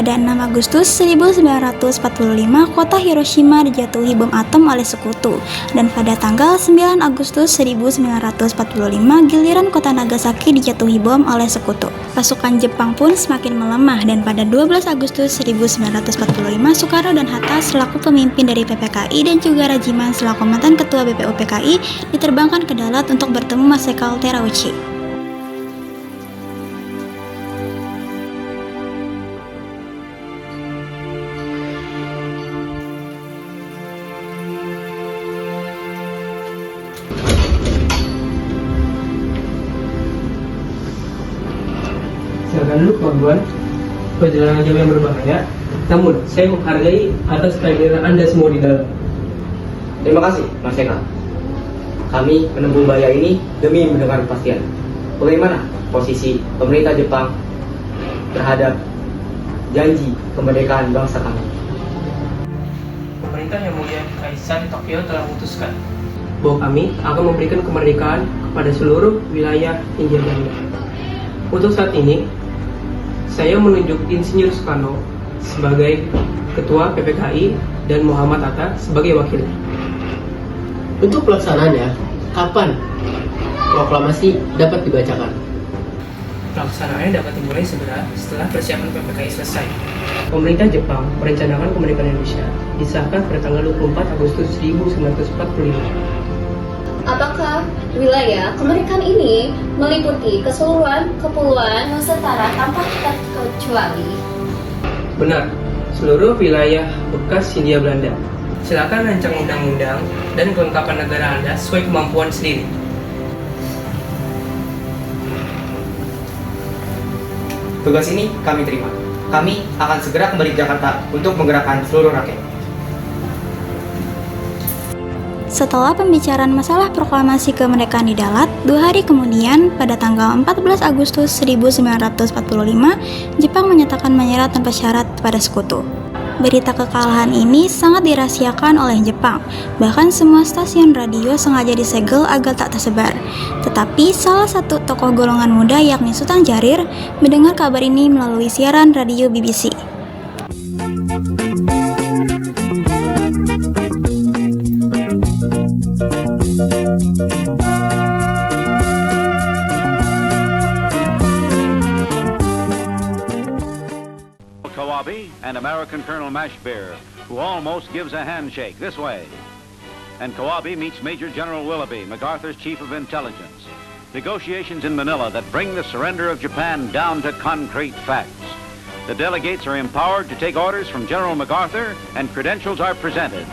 Pada 6 Agustus 1945, kota Hiroshima dijatuhi bom atom oleh sekutu. Dan pada tanggal 9 Agustus 1945, giliran kota Nagasaki dijatuhi bom oleh sekutu. Pasukan Jepang pun semakin melemah dan pada 12 Agustus 1945, Soekarno dan Hatta selaku pemimpin dari PPKI dan juga Rajiman selaku mantan ketua BPUPKI diterbangkan ke Dalat untuk bertemu Masayakawa Terauchi. Silakan dulu kawan-kawan, perjalanan jauh yang berbahaya. Namun, saya menghargai atas kehadiran Anda semua di dalam. Terima kasih, Mas Eka. Kami menempuh bahaya ini demi mendengar kepastian bagaimana posisi pemerintah Jepang terhadap janji kemerdekaan bangsa kami. Pemerintah Yang Mulia Kaisar Tokyo telah memutuskan bahwa kami akan memberikan kemerdekaan kepada seluruh wilayah Hindia Belanda. Untuk saat ini, saya menunjuk Insinyur Soekarno sebagai Ketua PPKI dan Muhammad Hatta sebagai wakilnya. Untuk pelaksanaannya, kapan proklamasi dapat dibacakan? Pelaksanaannya dapat dimulai segera setelah persiapan PPKI selesai. Pemerintah Jepang merencanakan kemerdekaan Indonesia disahkan pada tanggal 24 Agustus 1945. Apakah wilayah kemerdekaan ini meliputi keseluruhan kepulauan Nusantara tanpa terkecuali? Benar, seluruh wilayah bekas Hindia Belanda. Silakan rancang undang-undang dan kelengkapan negara Anda sesuai kemampuan sendiri. Tugas ini kami terima. Kami akan segera kembali ke Jakarta untuk menggerakkan seluruh rakyat. Setelah pembicaraan masalah proklamasi kemerdekaan di Dalat, 2 hari kemudian, pada tanggal 14 Agustus 1945, Jepang menyatakan menyerah tanpa syarat pada sekutu. Berita kekalahan ini sangat dirahasiakan oleh Jepang, bahkan semua stasiun radio sengaja disegel agar tak tersebar. Tetapi salah satu tokoh golongan muda yakni Sultan Jarir mendengar kabar ini melalui siaran radio BBC. Kawabe and American Colonel Mashbeer, who almost gives a handshake this way. And Kawabe meets Major General Willoughby, MacArthur's Chief of Intelligence. Negotiations in Manila that bring the surrender of Japan down to concrete facts. The delegates are empowered to take orders from General MacArthur and credentials are presented.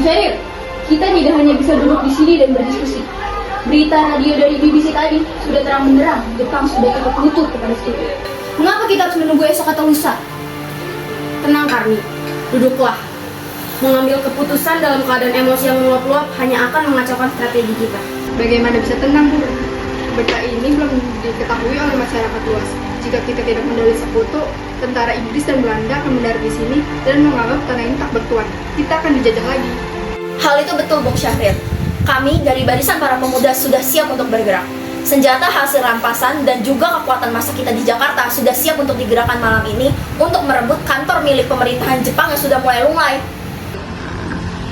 Jair, kita tidak hanya bisa duduk di sini dan berdiskusi. Berita radio dari BBC tadi sudah terang benderang, Jepang sudah ikut lutut kepada sekutu. Mengapa kita harus menunggu esok atau lusa? Tenang Karni, duduklah. Mengambil keputusan dalam keadaan emosi yang meluap-luap hanya akan mengacaukan strategi kita. Bagaimana bisa tenang, Bu? Berita ini belum diketahui oleh masyarakat luas. Jika kita tidak mendahului sekutu, tentara Inggris dan Belanda akan mendarat di sini dan menganggap tanah ini tak bertuan. Kita akan dijajah lagi. Hal itu betul, Bung Syahrir. Kami dari barisan para pemuda sudah siap untuk bergerak. Senjata hasil rampasan dan juga kekuatan massa kita di Jakarta sudah siap untuk digerakkan malam ini untuk merebut kantor milik pemerintahan Jepang yang sudah mulai lunglai.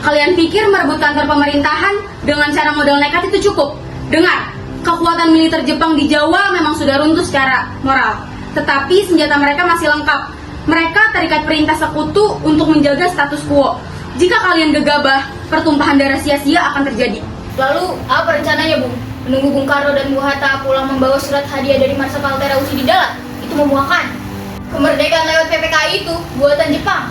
Kalian pikir merebut kantor pemerintahan dengan cara modal nekat itu cukup? Dengar, kekuatan militer Jepang di Jawa memang sudah runtuh secara moral. Tetapi senjata mereka masih lengkap. Mereka terikat perintah sekutu untuk menjaga status quo. Jika kalian gegabah, pertumpahan darah sia-sia akan terjadi. Lalu, apa rencananya, Bung? Menunggu Bung Karno dan Bu Hatta pulang membawa surat hadiah dari Marsikal Terauchi di Dalat? Itu memuakan. Kemerdekaan lewat PPKI itu buatan Jepang.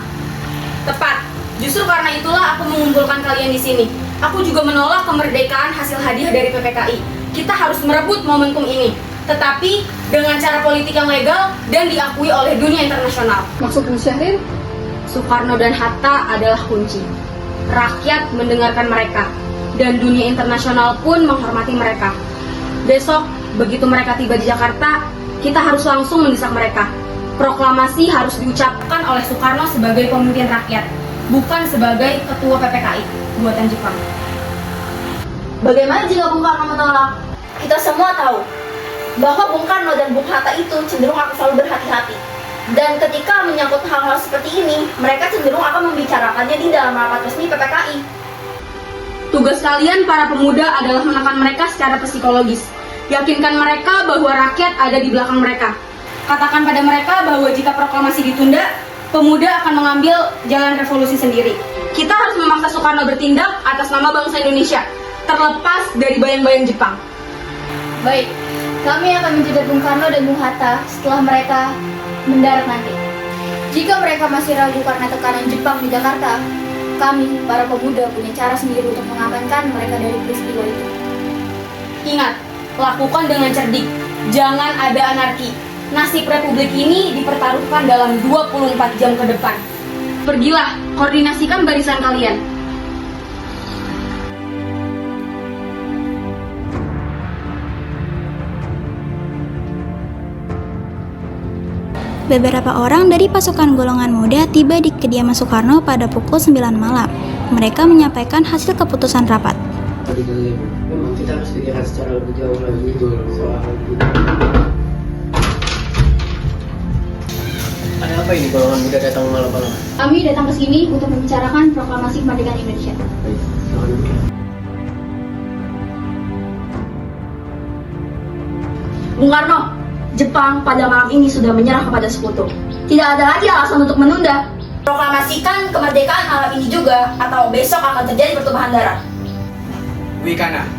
Tepat. Justru karena itulah aku mengumpulkan kalian di sini. Aku juga menolak kemerdekaan hasil hadiah dari PPKI. Kita harus merebut momentum ini, tetapi dengan cara politik yang legal dan diakui oleh dunia internasional. Maksud Bu Syahrir? Soekarno dan Hatta adalah kunci. Rakyat mendengarkan mereka, dan dunia internasional pun menghormati mereka. Besok, begitu mereka tiba di Jakarta, kita harus langsung mendesak mereka. Proklamasi harus diucapkan oleh Soekarno sebagai pemimpin rakyat, bukan sebagai ketua PPKI buatan Jepang. Bagaimana jika Bung Karno menolak? Kita semua tahu bahwa Bung Karno dan Bung Hatta itu cenderung akan selalu berhati-hati. Dan ketika menyangkut hal-hal seperti ini, mereka cenderung akan membicarakannya di dalam rapat resmi PPKI. Tugas kalian para pemuda adalah menekan mereka secara psikologis. Yakinkan mereka bahwa rakyat ada di belakang mereka. Katakan pada mereka bahwa jika proklamasi ditunda, pemuda akan mengambil jalan revolusi sendiri. Kita harus memaksa Soekarno bertindak atas nama bangsa Indonesia, terlepas dari bayang-bayang Jepang. Baik, kami akan menjeda Bung Karno dan Bung Hatta setelah mereka mendarat nanti. Jika mereka masih ragu karena tekanan Jepang di Jakarta, kami, para pemuda, punya cara sendiri untuk mengamankan mereka dari peristiwa itu. Ingat, lakukan dengan cerdik. Jangan ada anarki. Nasib Republik ini dipertaruhkan dalam 24 jam ke depan. Pergilah, koordinasikan barisan kalian. Beberapa orang dari pasukan golongan muda tiba di kediaman Soekarno pada pukul 9 malam. Mereka menyampaikan hasil keputusan rapat. Memang kita harus pikirkan secara lebih jauh lagi soal ini. Ada apa ini golongan muda datang malam-malam? Kami datang ke sini untuk membicarakan proklamasi kemerdekaan Indonesia. Baik, silakan dulu. Bung Karno, Jepang pada malam ini sudah menyerah kepada sekutu. Tidak ada lagi alasan untuk menunda. Proklamasikan kemerdekaan malam ini juga, atau besok akan terjadi pertumpahan darah. Wikana,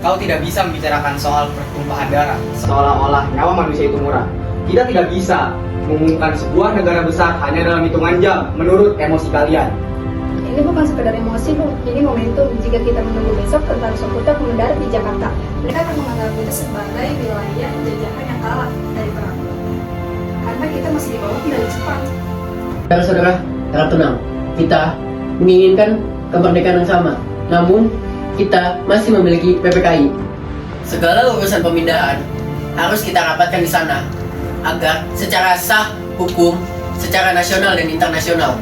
kau tidak bisa membicarakan soal pertumpahan darah seolah-olah nyawa manusia itu murah. Kita tidak bisa mengumumkan sebuah negara besar hanya dalam hitungan jam menurut emosi kalian. Ini bukan sekedar emosi, Bu. Ini momentum. Jika kita menunggu besok tentara Soekarno mendarat di Jakarta, mereka akan menganggap kita sebagai wilayah jajahan yang kalah dari perang. Karena kita masih di bawah kendali Jepang. Saudara-saudara, harap tenang. Kita menginginkan kemerdekaan yang sama. Namun, kita masih memiliki PPKI. Segala urusan pemindahan harus kita rapatkan di sana agar secara sah hukum, secara nasional dan internasional.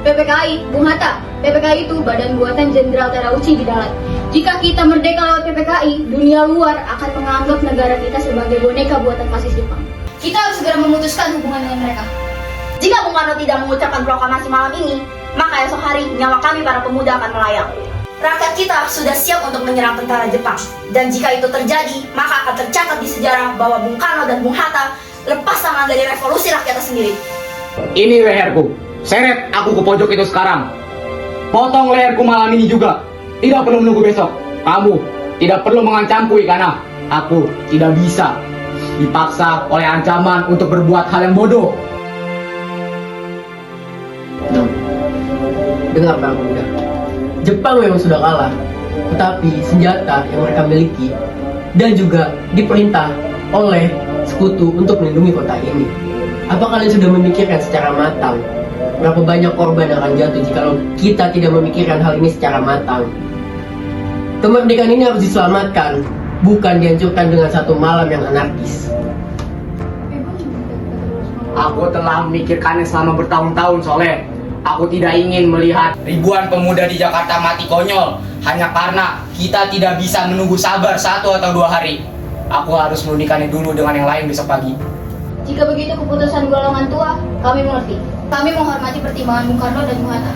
PPKI, Bung Hatta. PPKI itu badan buatan Jenderal Terauchi di Dalat. Jika kita merdeka lewat PPKI, dunia luar akan menganggap negara kita sebagai boneka buatan fasis Jepang. Kita harus segera memutuskan hubungan dengan mereka. Jika Bung Karno tidak mengucapkan proklamasi malam ini, maka esok hari nyawa kami para pemuda akan melayang. Rakyat kita sudah siap untuk menyerang tentara Jepang. Dan jika itu terjadi, maka akan tercatat di sejarah bahwa Bung Karno dan Bung Hatta lepas tangan dari revolusi rakyatnya sendiri. Ini leherku. Seret aku ke pojok itu sekarang. Potong leherku malam ini juga. Tidak perlu menunggu besok. Kamu tidak perlu mengancamku, Ikana. Aku tidak bisa dipaksa oleh ancaman untuk berbuat hal yang bodoh. Dengar Bang Pemuda, Jepang memang sudah kalah, tetapi senjata yang mereka miliki dan juga diperintah oleh sekutu untuk melindungi kota ini. Apa kalian sudah memikirkan secara matang berapa banyak korban yang akan jatuh jika kita tidak memikirkan hal ini secara matang? Kemerdekaan ini harus diselamatkan, bukan dihancurkan dengan satu malam yang anarkis. Aku telah memikirkannya selama bertahun-tahun, Soleh. Aku tidak ingin melihat ribuan pemuda di Jakarta mati konyol hanya karena kita tidak bisa menunggu sabar 1 atau 2 hari. Aku harus menundikannya dulu dengan yang lain besok pagi. Jika begitu keputusan golongan tua, kami mengerti. Kami menghormati pertimbangan Bung Karno dan Bung Hatta.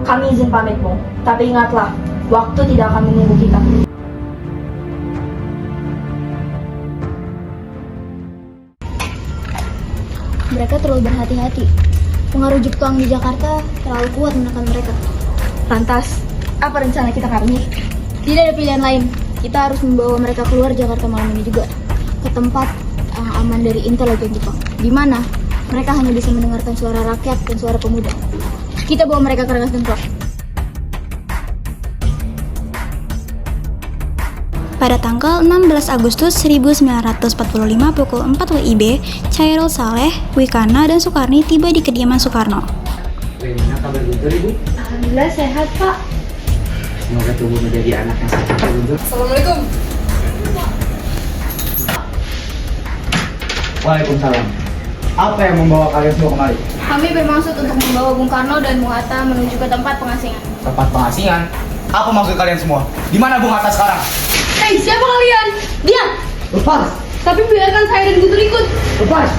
Kami izin pamit, Bung. Tapi ingatlah, waktu tidak akan menunggu kita. Mereka terlalu berhati-hati. Pengaruh Jepang di Jakarta terlalu kuat menekan mereka. Lantas, apa rencana kita kali ini? Tidak ada pilihan lain. Kita harus membawa mereka keluar Jakarta malam ini juga, ke tempat yang aman dari intelijen Jepang, di mana mereka hanya bisa mendengarkan suara rakyat dan suara pemuda. Kita bawa mereka ke Rengas Dengklok. Pada tanggal 16 Agustus 1945 pukul 4 WIB, Chairul Saleh, Wikana, dan Sukarni tiba di kediaman Soekarno. Bagaimana kabar Guntur, Ibu? Alhamdulillah sehat, Pak. Semoga tumbuh menjadi anak yang sehat, Pak Guntur. Assalamualaikum. Waalaikumsalam. Apa yang membawa kalian semua kemari? Kami bermaksud untuk membawa Bung Karno dan Bung Hatta menuju ke tempat pengasingan. Tempat pengasingan? Apa maksud kalian semua? Di mana Bung Hatta sekarang? Hei, siapa kalian? Diam! Lepas! Tapi biarkan saya dan Guntur ikut. Lepas!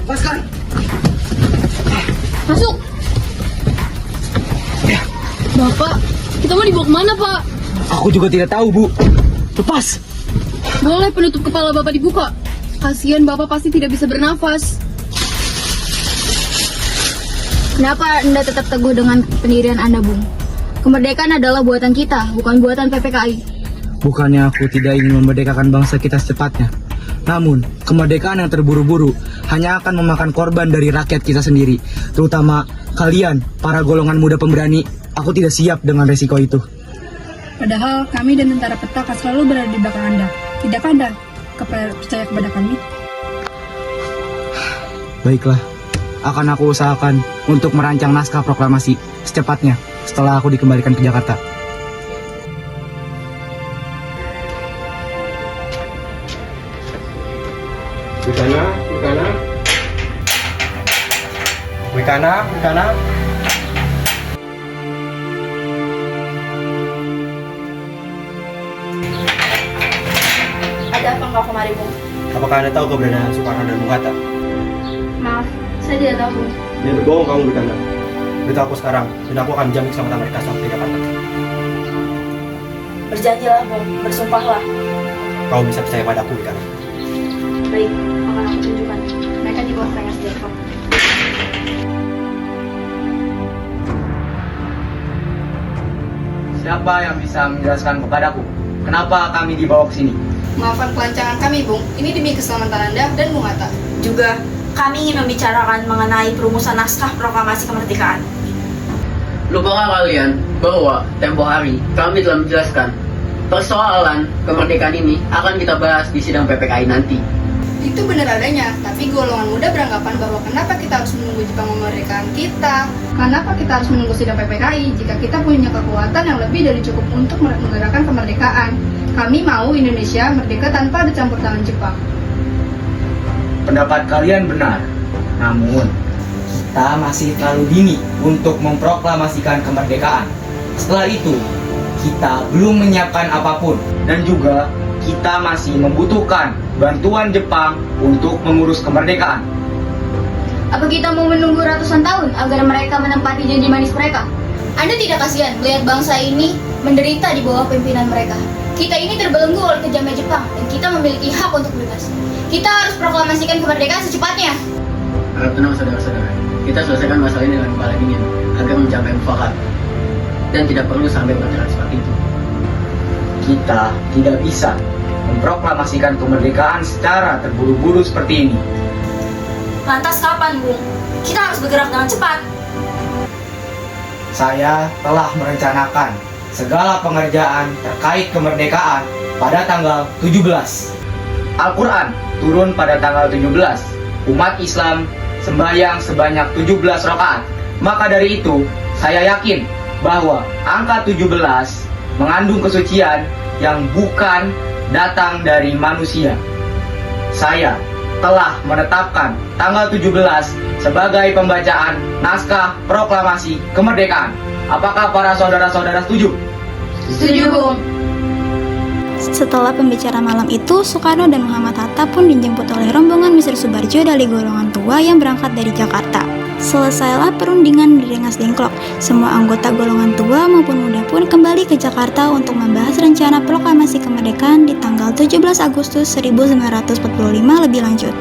Lepaskan! Masuk. Bapak, kita mau dibawa kemana, Pak? Aku juga tidak tahu, Bu. Lepas! Boleh penutup kepala Bapak dibuka. Kasihan Bapak pasti tidak bisa bernafas. Kenapa Anda tetap teguh dengan pendirian Anda, Bung? Kemerdekaan adalah buatan kita, bukan buatan PPKI. Bukannya aku tidak ingin memerdekakan bangsa kita secepatnya. Namun, kemerdekaan yang terburu-buru hanya akan memakan korban dari rakyat kita sendiri. Terutama kalian, para golongan muda pemberani. Aku tidak siap dengan resiko itu. Padahal kami dan tentara peta akan selalu berada di belakang Anda. Tidakkah Anda percaya kepada kami? Baiklah, akan aku usahakan untuk merancang naskah proklamasi secepatnya setelah aku dikembalikan ke Jakarta. Wikana. Ada apa engkau kemari, Bung? Apakah Anda tahu keberadaan Soekarno dan Bung Hatta? Maaf, saya tidak tahu, Bung. Dia berbohong kamu, Wikana. Beritahu aku sekarang, dan aku akan jamin keselamatan mereka sampai ke Jakarta. Berjanjilah, Bung. Bersumpahlah. Kau bisa percaya padaku, Wikana. Baik, akan aku tunjukkan. Mereka di bawah Rengas Dengklok. Siapa yang bisa menjelaskan kepadaku kenapa kami dibawa ke sini? Maafkan kelancangan kami, Bung. Ini demi keselamatan Anda dan Bung Hatta. Juga, kami ingin membicarakan mengenai perumusan naskah proklamasi kemerdekaan. Lupakah kalian bahwa tempo hari kami telah menjelaskan persoalan kemerdekaan ini akan kita bahas di sidang PPKI nanti. Itu benar adanya, tapi golongan muda beranggapan bahwa kenapa kita harus menunggu Jepang memerdekakan kita? Kenapa kita harus menunggu sidang PPKI jika kita punya kekuatan yang lebih dari cukup untuk menggerakkan kemerdekaan? Kami mau Indonesia merdeka tanpa ada campur tangan Jepang. Pendapat kalian benar, namun kita masih terlalu dini untuk memproklamasikan kemerdekaan. Setelah itu, kita belum menyiapkan apapun dan juga kita masih membutuhkan bantuan Jepang untuk mengurus kemerdekaan. Apa kita mau menunggu ratusan tahun agar mereka menempati janji manis mereka? Anda tidak kasihan melihat bangsa ini menderita di bawah pimpinan mereka. Kita ini terbelenggu oleh kejamnya Jepang dan kita memiliki hak untuk bebas. Kita harus proklamasikan kemerdekaan secepatnya. Harap tenang saudara-saudara. Kita selesaikan masalah ini dengan kepala dingin agar mencapai mufakat dan tidak perlu sampai berjalan seperti itu. Kita tidak bisa memproklamasikan kemerdekaan secara terburu-buru seperti ini. Lantas kapan, Bung? Kita harus bergerak dengan cepat. Saya telah merencanakan segala pengerjaan terkait kemerdekaan pada tanggal 17. Al-Quran turun pada tanggal 17. Umat Islam sembahyang sebanyak 17 rakaat. Maka dari itu, saya yakin bahwa angka 17 mengandung kesucian yang bukan datang dari manusia. Saya telah menetapkan tanggal 17 sebagai pembacaan naskah proklamasi kemerdekaan. Apakah para saudara-saudara setuju? Setuju, Bung. Setelah pembicaraan malam itu, Soekarno dan Muhammad Hatta pun dijemput oleh rombongan Mr. Soebarjo dari golongan tua yang berangkat dari Jakarta. Selesailah perundingan di Rengas Dengklok. Semua anggota golongan tua maupun muda pun kembali ke Jakarta untuk membahas rencana proklamasi kemerdekaan di tanggal 17 Agustus 1945 lebih lanjut.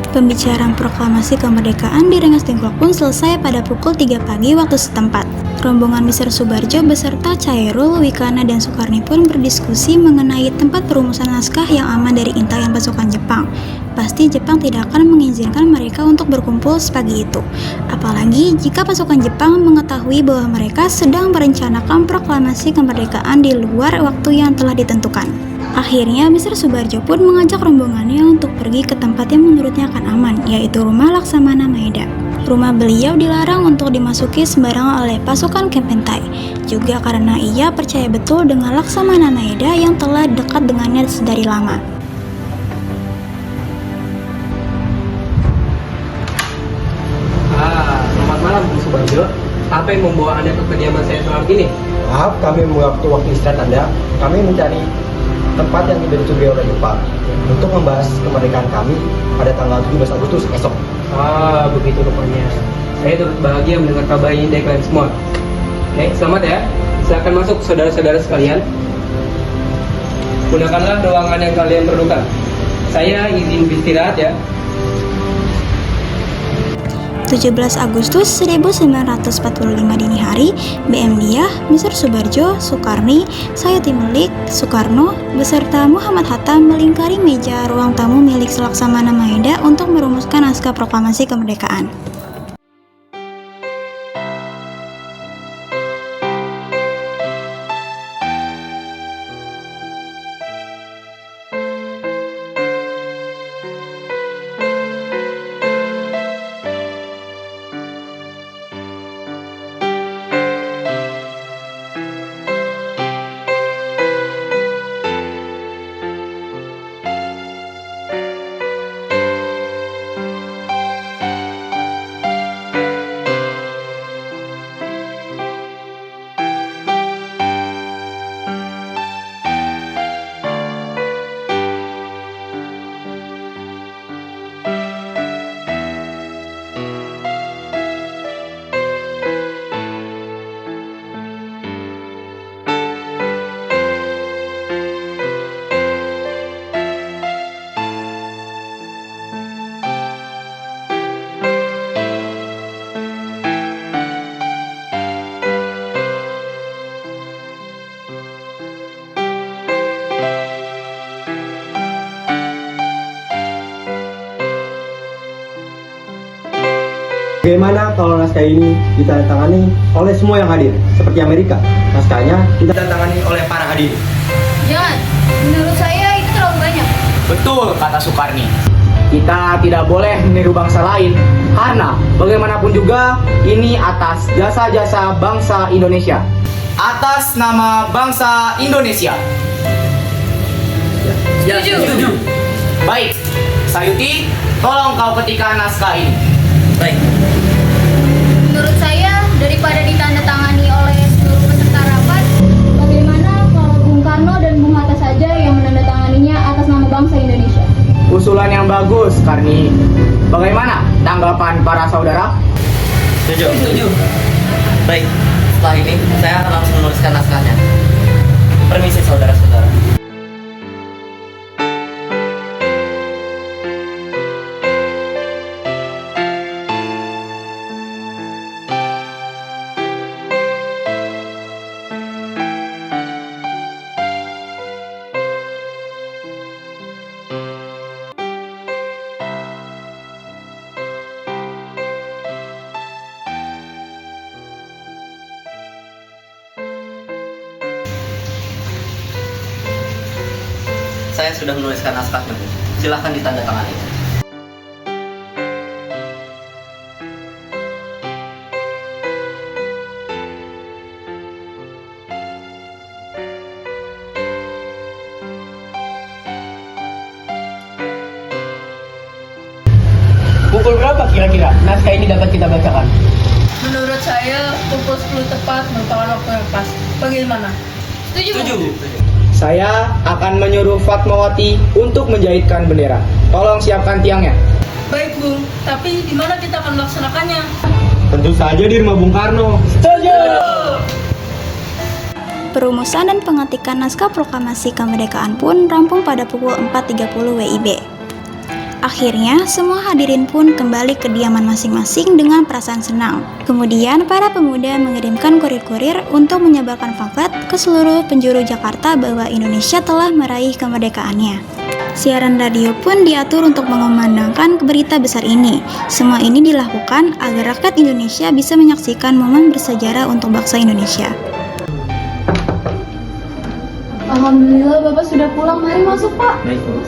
Pembicaraan proklamasi kemerdekaan di Rengas Dengklok pun selesai pada pukul 3 pagi waktu setempat. Rombongan Mr. Soebarjo beserta Chairul, Wikana, dan Soekarni pun berdiskusi mengenai tempat perumusan naskah yang aman dari intayan pasukan Jepang. Pasti Jepang tidak akan mengizinkan mereka untuk berkumpul sepagi itu. Apalagi jika pasukan Jepang mengetahui bahwa mereka sedang merencanakan proklamasi kemerdekaan di luar waktu yang telah ditentukan. Akhirnya, Mr. Soebarjo pun mengajak rombongannya untuk pergi ke tempat yang menurutnya akan aman, yaitu rumah Laksamana Maeda. Rumah beliau dilarang untuk dimasuki sembarangan oleh pasukan Kempentai, juga karena ia percaya betul dengan Laksamana Maeda yang telah dekat dengannya sedari lama. Selamat malam, Bung Soebarjo. Apa yang membawa Anda ke kediaman saya semalam ini? Maaf, kami mengganggu waktu istirahat Anda. Kami mencari tempat yang tidak dicurigai oleh Jepang untuk membahas kemerdekaan kami pada tanggal 17 Agustus esok. Ah, begitu rupanya. Saya turut bahagia mendengar kabar ini dari kalian semua. Oke, selamat ya. Silakan masuk saudara-saudara sekalian. Gunakanlah ruangan yang kalian perlukan. Saya izin beristirahat ya. 17 Agustus 1945 dini hari, BM Diah, Mr. Subarjo, Soekarni, Sayuti Melik, Soekarno, beserta Muhammad Hatta melingkari meja ruang tamu milik Laksamana Maeda untuk merumuskan naskah proklamasi kemerdekaan. Bagaimana kalau naskah ini ditandatangani oleh semua yang hadir, seperti Amerika? Naskahnya ditandatangani oleh para hadir. Jangan, menurut saya itu terlalu banyak. Betul kata Soekarni. Kita tidak boleh meniru bangsa lain karena bagaimanapun juga ini atas jasa-jasa bangsa Indonesia. Atas nama bangsa Indonesia. Setuju. Baik, Sayuti, tolong kau ketikkan naskah ini. Baik. Menurut saya, daripada ditandatangani oleh seluruh peserta rapat, bagaimana kalau Bung Karno dan Bung Hatta saja yang menandatanganinya atas nama bangsa Indonesia? Usulan yang bagus, Karni. Bagaimana tanggapan para saudara? Setuju. Baik, setelah ini saya akan langsung menuliskan naskahnya. Permisi saudara-saudara. Saya sudah menuliskan naskahnya, Bu. Silahkan ditandatangani. Pukul berapa kira-kira naskah ini dapat kita bacakan? Menurut saya, pukul 10 tepat merupakan waktu yang pas. Bagaimana? Setuju. Saya akan menyuruh Fatmawati untuk menjahitkan bendera. Tolong siapkan tiangnya. Baik, Bung. Tapi di mana kita akan melaksanakannya? Tentu saja di rumah Bung Karno. Perumusan dan pengetikan naskah proklamasi kemerdekaan pun rampung pada pukul 4.30 WIB. Akhirnya, semua hadirin pun kembali ke kediaman masing-masing dengan perasaan senang. Kemudian, para pemuda mengirimkan kurir-kurir untuk menyebarkan pamflet ke seluruh penjuru Jakarta bahwa Indonesia telah meraih kemerdekaannya. Siaran radio pun diatur untuk mengumandangkan berita besar ini. Semua ini dilakukan agar rakyat Indonesia bisa menyaksikan momen bersejarah untuk bangsa Indonesia. Alhamdulillah Bapak sudah pulang, mari masuk Pak. Baik, Bu.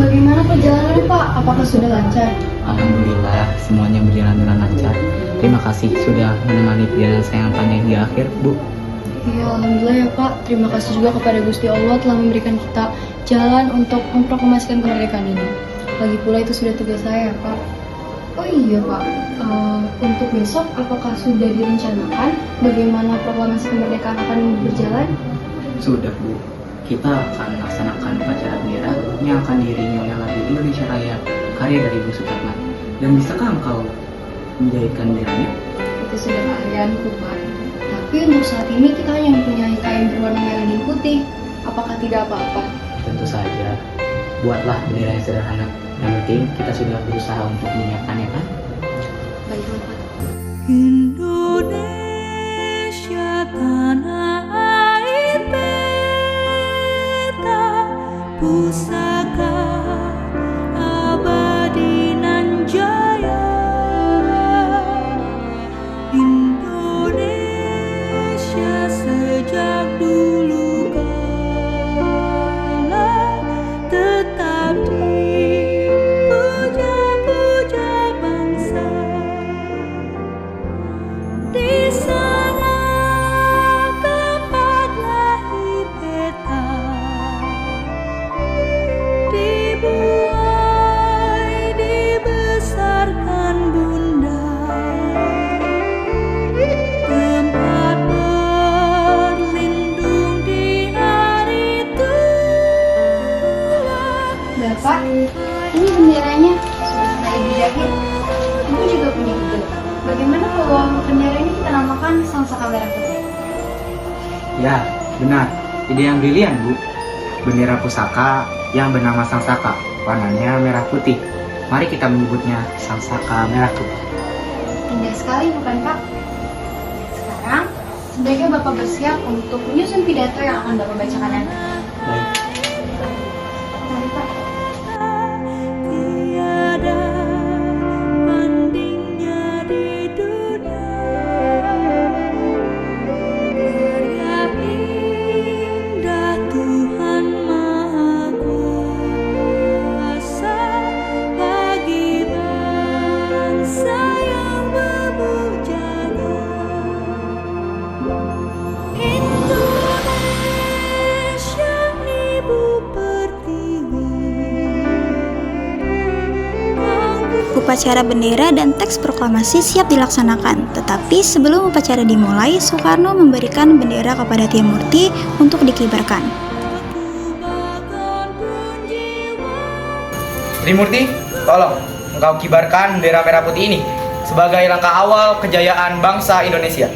Bagaimana perjalanannya Pak? Apakah sudah lancar? Alhamdulillah, semuanya berjalan dengan lancar. Terima kasih sudah menemani perjalanan saya yang panjang hingga akhir, Bu. Iya, alhamdulillah ya Pak. Terima kasih juga kepada Gusti Allah telah memberikan kita jalan untuk memproklamasikan kemerdekaan ini. Lagi pula itu sudah tugas saya, Pak. Oh iya Pak, untuk besok apakah sudah direncanakan bagaimana proklamasi kemerdekaan akan berjalan? Sudah Bu, kita akan melaksanakan upacara bendera yang akan diiringi oleh lagu Indonesia Raya karya dari Ibu Sukarno. Dan bisakah engkau menjahitkan benderanya? Itu sudah keahlianku Pak. Tapi untuk saat ini kita hanya mempunyai kain berwarna merah dan putih. Apakah tidak apa-apa? Tentu saja, buatlah bendera yang sederhana. Yang penting kita sudah berusaha untuk menyiapkannya kan? Baiklah Pak. Indonesia tanah air beta pusaka abadi nan jaya. Indonesia sejak dulu kala tetap dipuja-puja bangsa. Di sana tempat lahir beta, dibuai dibesarkan bunda, tempat berlindung di hari tua. Bapak, ini benderanya sudah selesai dijahit. Ibu juga punya ide. Bagaimana kalau bendera ini kita namakan Sang Saka Merah Putih? Ya, benar. Ide yang brilian, Bu. Bendera pusaka yang bernama Sang Saka, warnanya merah putih. Mari kita menyebutnya Sang Saka Merah Putih. Indah sekali bukan Pak? Sekarang, sebaiknya Bapak bersiap untuk menyusun pidato yang akan Bapak bacakan nanti. Baik. Mari Pak. Tiada bandingnya di dunia, karya indah Tuhan Maha Kuasa bagi bangsa yang berbujaga. Indonesia ibu pertiwi. Upacara bendera dan teks proklamasi siap dilaksanakan, tetapi sebelum upacara dimulai, Soekarno memberikan bendera kepada Trimurti untuk dikibarkan. Trimurti, tolong engkau kibarkan bendera merah putih ini sebagai langkah awal kejayaan bangsa Indonesia.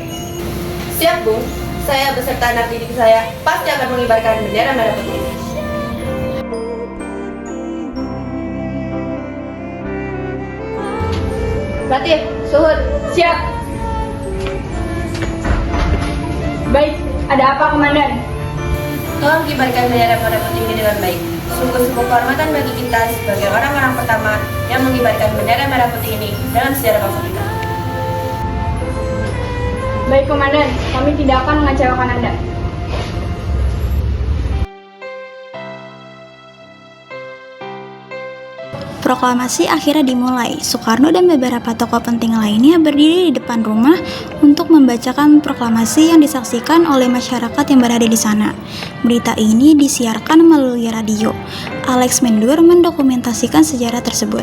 Siap, Bung. Saya beserta anak didik saya pasti akan mengibarkan bendera merah putih. Latif, Suhud, siap. Baik, ada apa Komandan? Tolong kibarkan bendera merah putih ini dengan baik. Sungguh-sungguh kehormatan bagi kita sebagai orang-orang pertama yang mengibarkan bendera merah putih ini dalam sejarah bangsa kita. Baik Komandan, kami tidak akan mengecewakan Anda. Proklamasi akhirnya dimulai. Soekarno dan beberapa tokoh penting lainnya berdiri di depan rumah untuk membacakan proklamasi yang disaksikan oleh masyarakat yang berada di sana. Berita ini disiarkan melalui radio. Alex Mendur mendokumentasikan sejarah tersebut.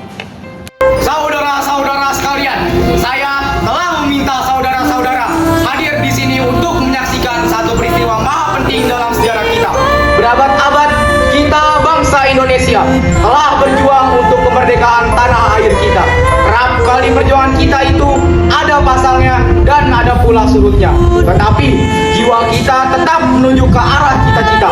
Saudara-saudara sekalian, saya telah meminta saudara-saudara hadir di sini untuk menyaksikan satu peristiwa maha penting dalam sejarah kita. Berabad-abad kita bangsa Indonesia telah berjuang untuk kemerdekaan tanah air kita. Kerap kali perjuangan kita itu ada pasangnya dan ada pula surutnya. Tetapi jiwa kita tetap menuju ke arah cita-cita.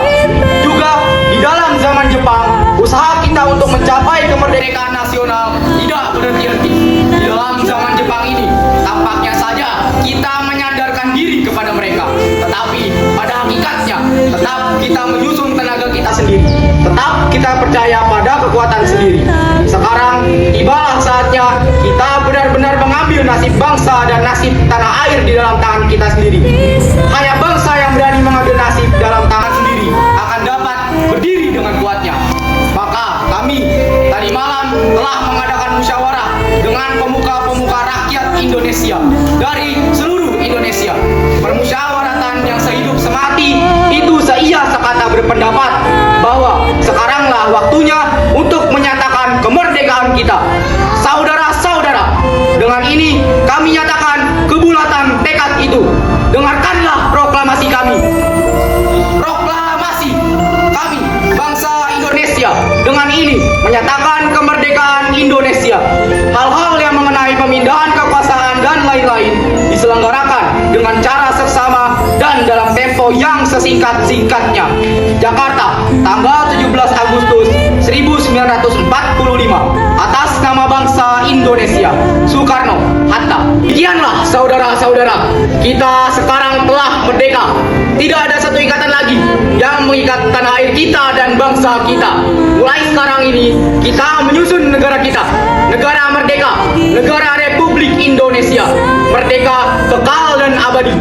Juga di dalam zaman Jepang, usaha kita untuk mencapai kemerdekaan nasional tidak berhenti-henti. Di dalam zaman Jepang ini, tampaknya saja kita menyadarkan diri kepada mereka. Tetapi pada hakikatnya, tetap kita menyusun tenaga kita sendiri. Tetap kita percaya pada kekuatan sendiri. Sekarang tibalah saatnya kita benar-benar mengambil nasib bangsa dan nasib tanah air di dalam tangan kita sendiri. Hanya bangsa yang berani mengambil nasib dalam tangan sendiri akan dapat berdiri dengan kuatnya. Maka kami tadi malam telah mengadakan musyawarah dengan pemuka-pemuka rakyat Indonesia dari seluruh Indonesia. Permusyawaratan yang sehidup semati itu seia sekata berpendapat bahwa sekaranglah waktunya untuk menyatakan kemerdekaan kita. Saudara-saudara, atau yang sesingkat-singkatnya. Jakarta, tanggal 17 Agustus 1945. Atas nama bangsa Indonesia, Soekarno-Hatta. Demikianlah saudara-saudara, kita sekarang telah merdeka. Tidak ada satu ikatan lagi yang mengikat tanah air kita dan bangsa kita. Mulai sekarang ini, kita menyusun negara kita. Negara merdeka, negara Republik Indonesia. Merdeka, kekal dan abadi.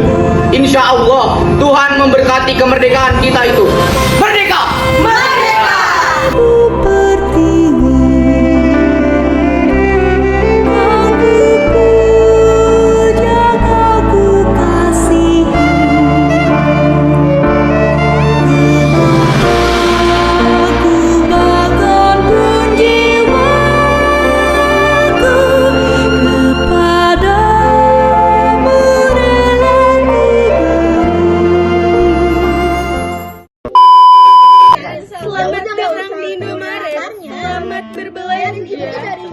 Insya Allah, Tuhan memberkati kemerdekaan kita itu. Merdeka! Merdeka!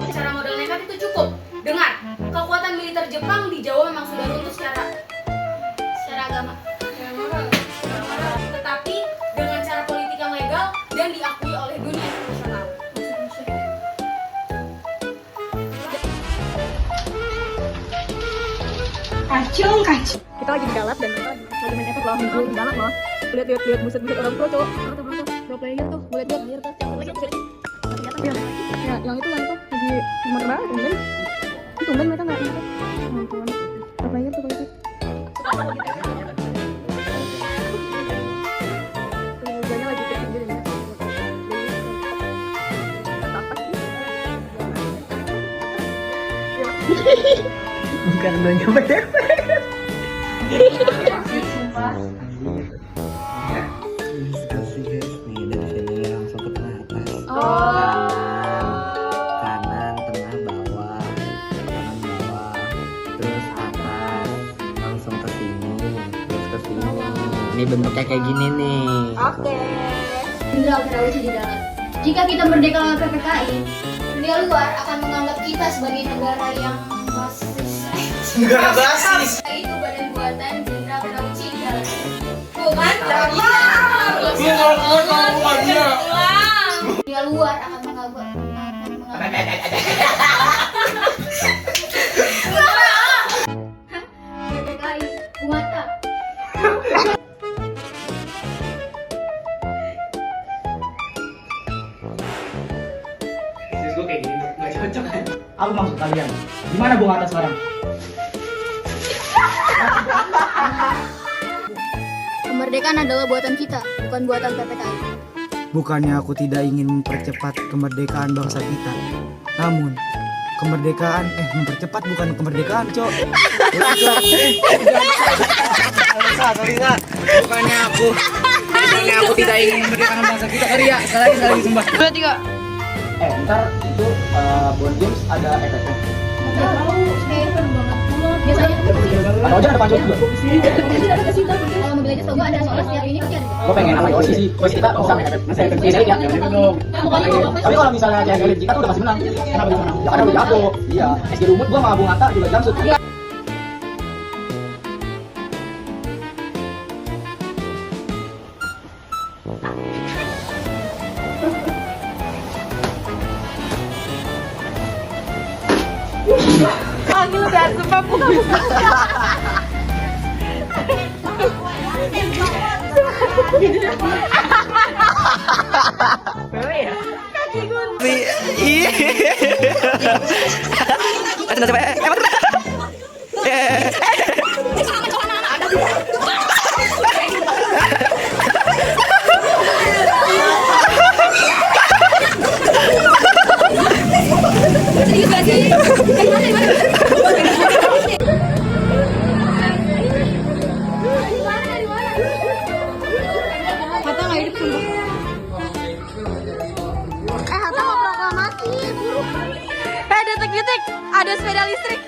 Secara modal nekat itu cukup. Dengar, kekuatan militer Jepang di Jawa memang sudah runtuh secara agama. Tetapi dengan cara politik yang legal dan diakui oleh dunia internasional. Kacung, kacung. Kita lagi di dalam dan mereka lagi main efek loh, di dalam loh. Lihat buset-buset orang pro cowok. Pro player tuh, boleh lihat tuh. Ya, yang itu lagi gimana banget, tumben mereka nggak itu. Pro player tuh boleh lihat. Liganya lagi kayak gini deh. Bukan belanja banyak. Nih dari sini langsung ke tengah atas. Kanan, tengah, bawah, kanan, bawah, terus atas, langsung ke sini, terus ke sini. Ini bentuknya kayak gini nih. Indra Oktawici di dalam. Jika kita merdeka lawan PPKI, dunia luar akan menganggap kita sebagai negara yang basis. Negara basis. Itu badan buatan Indra Oktawici di dalam. Bukan? Dunia luar akan menganggap PPKI Bumata. Gue kayak gini nggak cocok kan? Apa maksud kalian? Gimana Bung Hatta sekarang? Kemerdekaan adalah buatan kita, bukan buatan PPKI. Bukannya aku tidak ingin mempercepat kemerdekaan bangsa kita. Namun, kemerdekaan, mempercepat bukan kemerdekaan, Cok. Bukannya aku tidak ingin memerdekakan bangsa kita. Sekali lagi sumpah. Udah 3. Ntar itu Bon James ada efeknya. Tahu, saya pernah banget pulang. Biasanya Atau aja ada pancol juga. kalau mobil aja setahu gua ada soalnya setiap ini pasti ada. Gue pengen apa ya sih? Terus kita bisa masih efek ya. Tapi kalau misalnya kayak elit kita tuh udah pasti menang. Kenapa bisa menang? Ya karena udah jago. Iya. SD Rumut gua sama Bung Hatta juga jamsut. Panggil dan sumpah bukan. Hatta nggak hidup sumpah. Hatta mau proklamasi, buru. Detik-detik ada sepeda listrik.